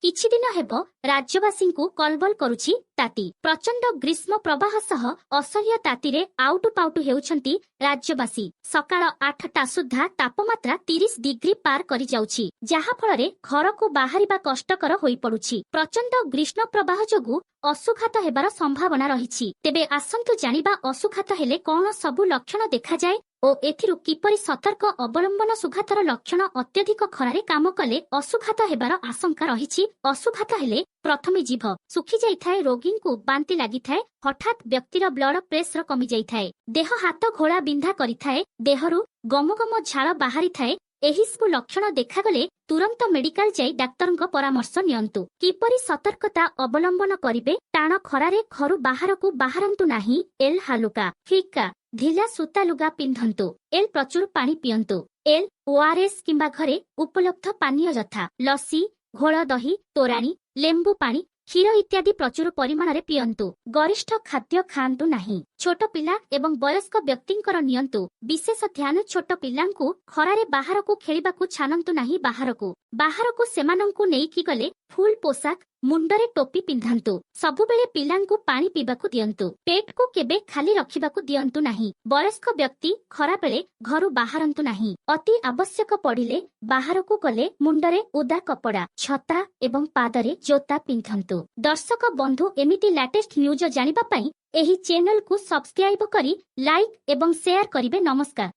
କିଛି ଦିନ ହେବ ରାଜ୍ୟବାସୀଙ୍କୁ କଲବଲ କରୁଛି ତାତି। ପ୍ରଚଣ୍ଡ ଗ୍ରୀଷ୍ମ ପ୍ରବାହ ସହ ଅସହ୍ୟ ତାତିରେ ଆଉଟୁ ପାଉଟୁ ହେଉଛନ୍ତି ରାଜ୍ୟବାସୀ। ସକାଳ 8ଟା ସୁଦ୍ଧା ତାପମାତ୍ରା 30 ଡିଗ୍ରୀ ପାର କରିଯାଉଛି, ଯାହାଫଳରେ ଘରକୁ ବାହାରିବା କଷ୍ଟକର ହୋଇପଡୁଛି। ପ୍ରଚଣ୍ଡ ଗ୍ରୀଷ୍ମ ପ୍ରବାହ ଯୋଗୁଁ ଅଶୁଘାତ ହେବାର ସମ୍ଭାବନା ରହିଛି। ତେବେ ଆସନ୍ତୁ ଜାଣିବା ଅଶୁଘାତ ହେଲେ କଣ ସବୁ ଲକ୍ଷଣ ଦେଖାଯାଏ ଓ ଏଥିରୁ କିପରି ସତର୍କ ଅବଲମ୍ବନ। ସୁଘାତର ଲକ୍ଷଣ ଅତ୍ୟଧିକ ଖରାରେ କାମ କଲେ ଅଶୁଘାତ ହେବାର ଆଶଙ୍କା ରହିଛି। ଅଶୁଘାତ ହେଲେ ପ୍ରଥମେ ଜିଭ ଶୁଖି ଯାଇଥାଏ, ରୋଗୀଙ୍କୁ ବାନ୍ତି ଲାଗିଥାଏ, ହଠାତ୍ ବ୍ୟକ୍ତିର ବ୍ଲଡ ପ୍ରେସର କମି ଯାଇଥାଏ, ଦେହ ହାତ ଘୋଳା ବିନ୍ଧା କରିଥାଏ, ଦେହରୁ ଗମଗମ ଝାଳ ବାହାରିଥାଏ। ଏହି ସବୁ ଲକ୍ଷଣ ଦେଖାଗଲେ ତୁରନ୍ତ ମେଡିକାଲ ଯାଇ ଡାକ୍ତରଙ୍କ ପରାମର୍ଶ ନିଅନ୍ତୁ। କିପରି ସତର୍କତା ଅବଲମ୍ବନ କରିବେ? ଟାଣ ଖରାରେ ଘରୁ ବାହାରକୁ ବାହାରନ୍ତୁ ନାହିଁ। ଏଲ୍ ହାଲୁକା ଫିକା ଢିଲା ସୂତା ଲୁଗା ପିନ୍ଧନ୍ତୁ। ଏଲ୍ ପ୍ରଚୁର ପାଣି ପିଅନ୍ତୁ। ଏଲ୍ ଓଆରଏସ୍ କିମ୍ବା ଘରେ ଉପଲବ୍ଧ ପାନୀୟ ଯଥା ଲସି, ଘୋଳ ଦହି, ତୋରାଣୀ, ଲେମ୍ବୁ ପାଣି, କ୍ଷୀର ଇତ୍ୟାଦି ପ୍ରଚୁର ପରିମାଣରେ ପିଅନ୍ତୁ। ଗରିଷ୍ଠ ଖାଦ୍ୟ ଖାଆନ୍ତୁ ନାହିଁ। ଛୋଟ ପିଲା ଏବଂ ବୟସ୍କ ବ୍ୟକ୍ତିଙ୍କର ନିଅନ୍ତୁ ବିଶେଷ ଧ୍ୟାନ। ଛୋଟ ପିଲାଙ୍କୁ ଖରାରେ ବାହାରକୁ ଖେଳିବାକୁ ଛାଣନ୍ତୁ ନାହିଁ। ବାହାରକୁ ସେମାନଙ୍କୁ ନେଇକି ଗଲେ ଫୁଲ୍ ପୋଷାକ, ମୁଣ୍ଡରେ ଟୋପି ପିନ୍ଧାନ୍ତୁ। ସବୁବେଳେ ପିଲାଙ୍କୁ ପାଣି ପିଇବାକୁ ଦିଅନ୍ତୁ। ପେଟକୁ କେବେ ଖାଲି ରଖିବାକୁ ଦିଅନ୍ତୁ ନାହିଁ। ବୟସ୍କ ବ୍ୟକ୍ତି ଖରାବେଳେ ଘରୁ ବାହାରନ୍ତୁ ନାହିଁ। ଅତି ଆବଶ୍ୟକ ପଡ଼ିଲେ ବାହାରକୁ ଗଲେ ମୁଣ୍ଡରେ ଓଦା କପଡ଼ା, ଛତା ଏବଂ ପାଦରେ ଜୋତା ପିନ୍ଧନ୍ତୁ। ଦର୍ଶକ ବନ୍ଧୁ, ଏମିତି ଲାଟେଷ୍ଟ ନ୍ୟୁଜ ଜାଣିବା ପାଇଁ ଏହି ଚ୍ୟାନେଲକୁ ସବସ୍କ୍ରାଇବ କରି ଲାଇକ୍ ଏବଂ ସେୟାର କରିବେ। ନମସ୍କାର।